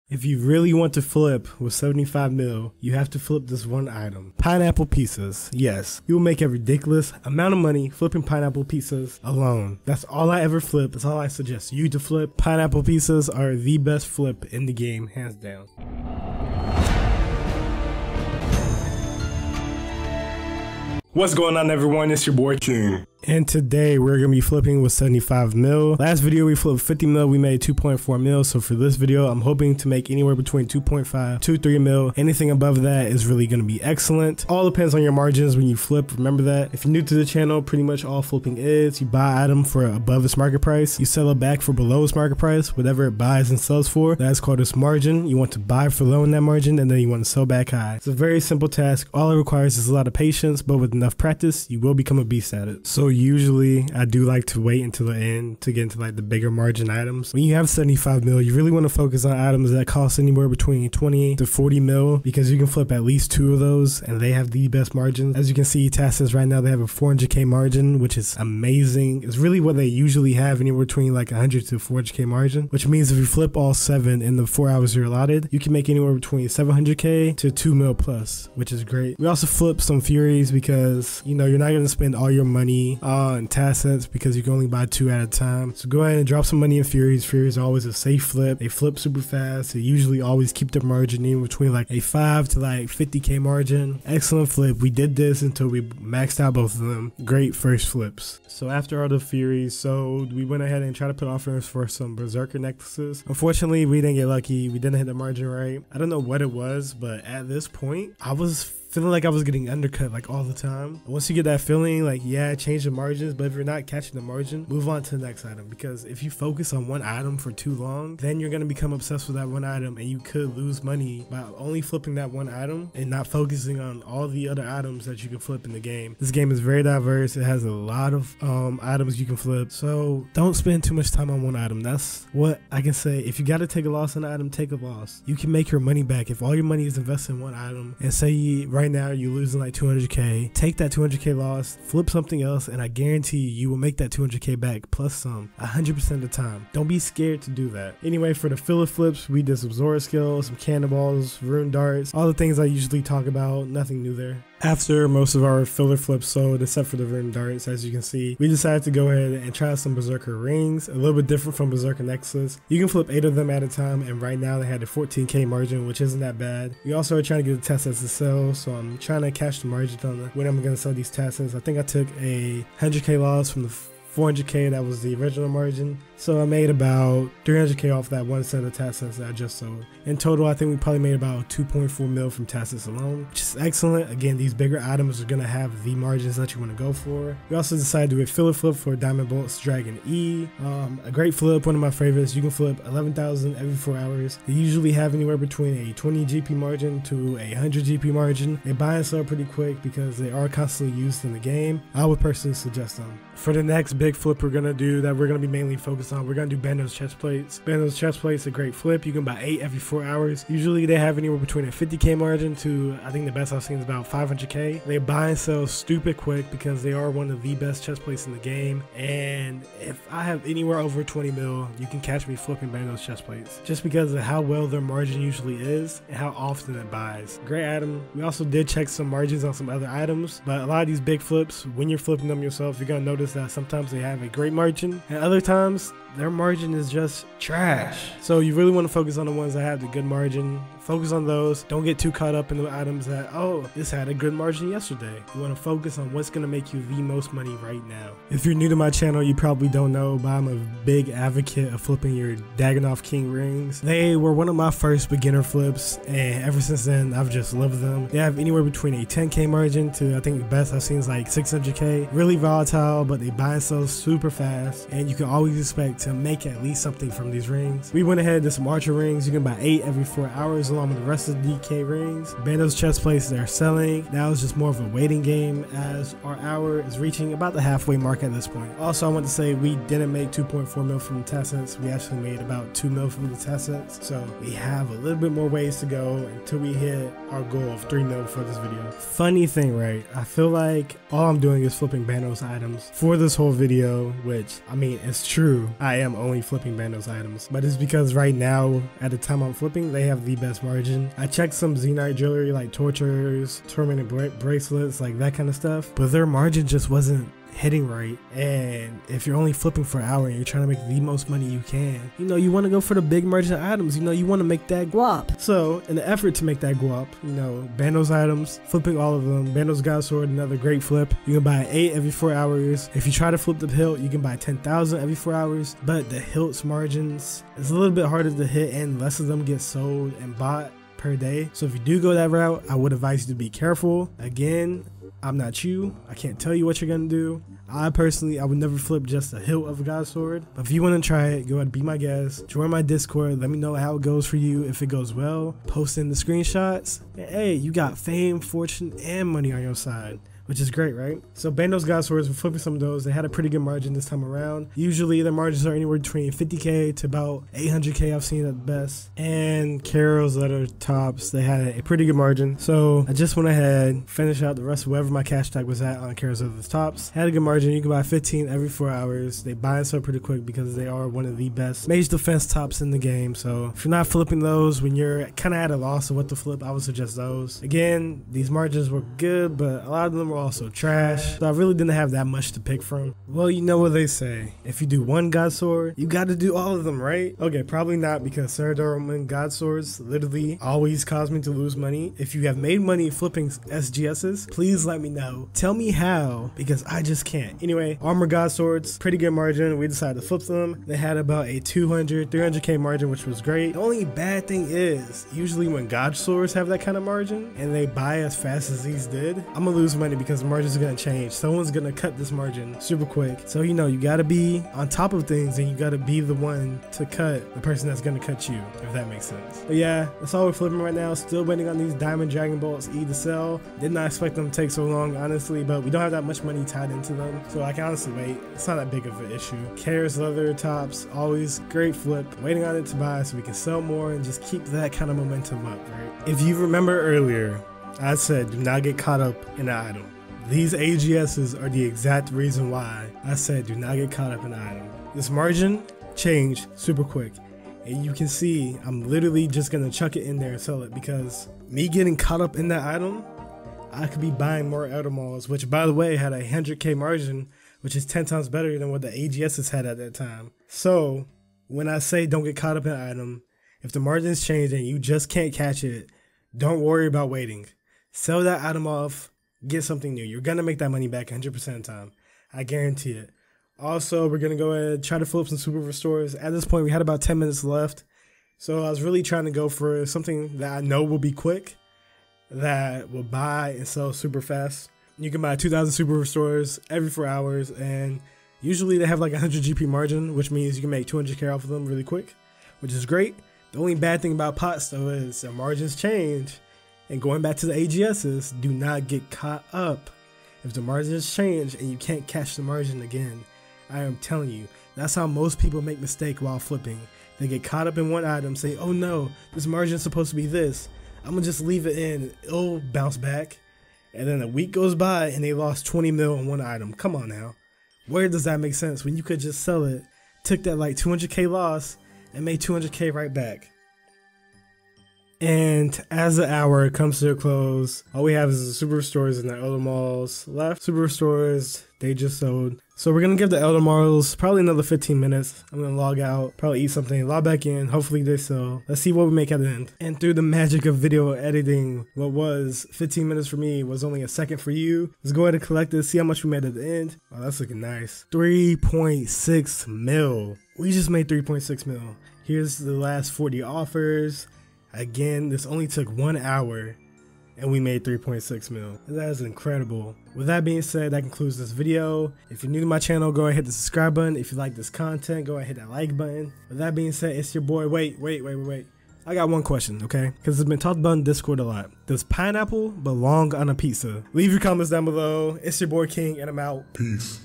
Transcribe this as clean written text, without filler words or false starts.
If you really want to flip with 75 mil, you have to flip this one item. Pineapple pizzas. Yes, you will make a ridiculous amount of money flipping pineapple pizzas alone. That's all I ever flip. That's all I suggest you to flip. Pineapple pizzas are the best flip in the game, hands down. What's going on, everyone? It's your boy Kyang. And today we're going to be flipping with 75 mil. Last video we flipped 50 mil, we made 2.4 mil. So for this video, I'm hoping to make anywhere between 2.5 to 3 mil. Anything above that is really going to be excellent. All depends on your margins when you flip. Remember that. If you're new to the channel, pretty much all flipping is you buy item for above its market price. You sell it back for below its market price. Whatever it buys and sells for, that's called its margin. You want to buy for low in that margin, and then you want to sell back high. It's a very simple task. All it requires is a lot of patience, but with enough practice, you will become a beast at it. So usually I do like to wait until the end to get into like the bigger margin items. When you have 75 mil, you really want to focus on items that cost anywhere between 20 to 40 mil, because you can flip at least 2 of those and they have the best margins. As you can see, Tassus right now, they have a 400k margin, which is amazing. It's really what they usually have, anywhere between like 100 to 400k margin, which means if you flip all 7 in the 4 hours you're allotted, you can make anywhere between 700k to 2 mil plus, which is great. We also flip some Furies because, you know, you're not going to spend all your money on Tassets because you can only buy 2 at a time. So go ahead and drop some money in Furies. Furies are always a safe flip. They flip super fast. They usually always keep their margin in between like a 5 to like 50k margin. Excellent flip. We did this until we maxed out both of them. Great first flips. So after all the Furies sold, we went ahead and tried to put offers for some Berserker necklaces. Unfortunately, we didn't get lucky. We didn't hit the margin right. I don't know what it was, but at this point, I was feeling like I was getting undercut like all the time. Once you get that feeling, like, yeah, change the margins, but if you're not catching the margin, move on to the next item, because if you focus on one item for too long, then you're going to become obsessed with that one item, and you could lose money by only flipping that one item and not focusing on all the other items that you can flip in the game. This game is very diverse. It has a lot of items you can flip, so don't spend too much time on one item. That's what I can say. If you got to take a loss on an item, take a loss. You can make your money back if all your money is invested in one item, and say right now you're losing like 200k, take that 200k loss, flip something else, and I guarantee you will make that 200k back plus some 100% of the time. Don't be scared to do that. Anyway, for the filler flips, we did some Zora skills, some cannonballs, rune darts, all the things I usually talk about. Nothing new there. After most of our filler flips sold, except for the rune darts, as you can see, we decided to go ahead and try some Berserker rings, a little bit different from Berserker necklaces. You can flip 8 of them at a time, and right now they had a 14k margin, which isn't that bad. We also are trying to get the Tassets to sell, so I'm trying to cash the margin on when I'm going to sell these Tassets. I think I took a 100k loss from the 400k, that was the original margin. So I made about 300k off that one set of Tassets that I just sold. In total, I think we probably made about 2.4 mil from Tassets alone, which is excellent. Again, these bigger items are going to have the margins that you want to go for. We also decided to do a filler flip for Diamond Bolt's Dragon E. A great flip, one of my favorites. You can flip 11,000 every 4 hours. They usually have anywhere between a 20 GP margin to a 100 GP margin. They buy and sell pretty quick because they are constantly used in the game. I would personally suggest them. For the next big flip we're going to do, that we're going to be mainly focused on, we're going to do Bandos chest plates. Bandos chest plates, a great flip. You can buy 8 every 4 hours. Usually they have anywhere between a 50k margin to, I think the best I've seen is about 500k. They buy and sell stupid quick because they are one of the best chest plates in the game. And if I have anywhere over 20 mil, you can catch me flipping Bandos chest plates, just because of how well their margin usually is and how often it buys. Great item. We also did check some margins on some other items, but a lot of these big flips, when you're flipping them yourself, you're going to notice that sometimes they have a great margin and other times their margin is just trash. So you really want to focus on the ones that have the good margin. Focus on those. Don't get too caught up in the items that, oh, this had a good margin yesterday. You want to focus on what's going to make you the most money right now. If you're new to my channel, you probably don't know, but I'm a big advocate of flipping your Dagannoth King rings. They were one of my first beginner flips, and ever since then, I've just loved them. They have anywhere between a 10k margin to, I think the best I've seen is like 600k. Really volatile, but they buy and sell super fast, and you can always expect to make at least something from these rings. We went ahead and did some Archer rings. You can buy 8 every 4 hours along with the rest of the DK rings. Bandos chest plates, they're selling. Now it's just more of a waiting game as our hour is reaching about the halfway mark at this point. Also, I want to say we didn't make 2.4 mil from the Tassets. We actually made about 2 mil from the Tassets. So we have a little bit more ways to go until we hit our goal of 3 mil for this video. Funny thing, right? I feel like all I'm doing is flipping Bandos items for this whole video, which, I mean, it's true. I I am only flipping Bandos items, but it's because right now, at the time I'm flipping, they have the best margin. I checked some Xenite jewelry like tortures, tournament bracelets, like that kind of stuff, but their margin just wasn't hitting right. And if you're only flipping for an hour and you're trying to make the most money you can, you know, you want to go for the big margin items, you know, you want to make that guap. So in the effort to make that guap, you know, Bandos items, flipping all of them. Bandos God Sword, another great flip. You can buy 8 every 4 hours. If you try to flip the hilt, you can buy 10,000 every 4 hours, but the hilt's margins is a little bit harder to hit and less of them get sold and bought per day. So if you do go that route, I would advise you to be careful. Again, I'm not you. I can't tell you what you're gonna do. I would never flip just a hilt of a God Sword. But if you want to try it, go ahead and be my guest. Join my Discord. Let me know how it goes for you. If it goes well, post in the screenshots. And hey, you got fame, fortune, and money on your side, which is great, right? So Bandos God Swords, we're flipping some of those. They had a pretty good margin this time around. Usually their margins are anywhere between 50k to about 800k I've seen at best. And Carol's leather tops, they had a pretty good margin. So I just went ahead, finished out the rest of wherever my cash tag was at on Carol's leather tops. Had a good margin. You can buy 15 every 4 hours. They buy and sell pretty quick because they are one of the best mage defense tops in the game. So if you're not flipping those when you're kind of at a loss of what to flip, I would suggest those. Again, these margins were good, but a lot of them were also trash, so I really didn't have that much to pick from. Well, you know what they say, if you do one God Sword, you got to do all of them, right? Okay, probably not, because Saradoran God Swords literally always cause me to lose money. If you have made money flipping SGSs, please let me know. Tell me how, because I just can't. Anyway, Armor God Swords, pretty good margin. We decided to flip them. They had about a 300k margin, which was great. The only bad thing is, usually when God Swords have that kind of margin and they buy as fast as these did, I'm gonna lose money because the margins are gonna change. Someone's gonna cut this margin super quick. So you know, you gotta be on top of things and you gotta be the one to cut the person that's gonna cut you, if that makes sense. But yeah, that's all we're flipping right now. Still waiting on these Diamond Dragon Bolts E to sell. Did not expect them to take so long, honestly, but we don't have that much money tied into them, so I can honestly wait. It's not that big of an issue. Karis leather tops, always great flip. Waiting on it to buy so we can sell more and just keep that kind of momentum up, right? If you remember earlier, I said do not get caught up in an item. These AGSs are the exact reason why I said do not get caught up in an item. This margin changed super quick, and you can see I'm literally just gonna chuck it in there and sell it, because me getting caught up in that item, I could be buying more Elder Malls, which by the way had a 100k margin, which is 10 times better than what the AGSs had at that time. So when I say don't get caught up in an item, if the margins change and you just can't catch it, don't worry about waiting. Sell that item off, get something new. You're gonna make that money back 100% of the time. I guarantee it. Also, we're gonna go ahead and try to flip some super restores. At this point, we had about 10 minutes left. So I was really trying to go for something that I know will be quick, that will buy and sell super fast. You can buy 2,000 super restores every 4 hours, and usually they have like 100 GP margin, which means you can make 200k off of them really quick, which is great. The only bad thing about pots though is the margins change. And going back to the AGSs, do not get caught up. If the margins change and you can't catch the margin again, I am telling you, that's how most people make mistake while flipping. They get caught up in one item, say, oh no, this margin is supposed to be this. I'm gonna just leave it in, it'll bounce back. And then a week goes by and they lost 20 mil on one item. Come on now. Where does that make sense when you could just sell it, took that like 200k loss and made 200k right back? And as the hour comes to a close, all we have is the super restores and the Elder Malls left. Super restores, they just sold. So we're gonna give the Elder Malls probably another 15 minutes. I'm gonna log out, probably eat something, log back in, hopefully they sell. Let's see what we make at the end. And through the magic of video editing, what was 15 minutes for me was only a second for you. Let's go ahead and collect this, see how much we made at the end. Oh, that's looking nice. 3.6 mil. We just made 3.6 mil. Here's the last 40 offers. Again, this only took 1 hour and we made 3.6 mil. That is incredible. With that being said, that concludes this video. If you're new to my channel, go ahead and hit the subscribe button. If you like this content, go ahead and hit that like button. With that being said, it's your boy. Wait. I got one question, okay? Because it's been talked about in Discord a lot. Does pineapple belong on a pizza? Leave your comments down below. It's your boy King, and I'm out. Peace.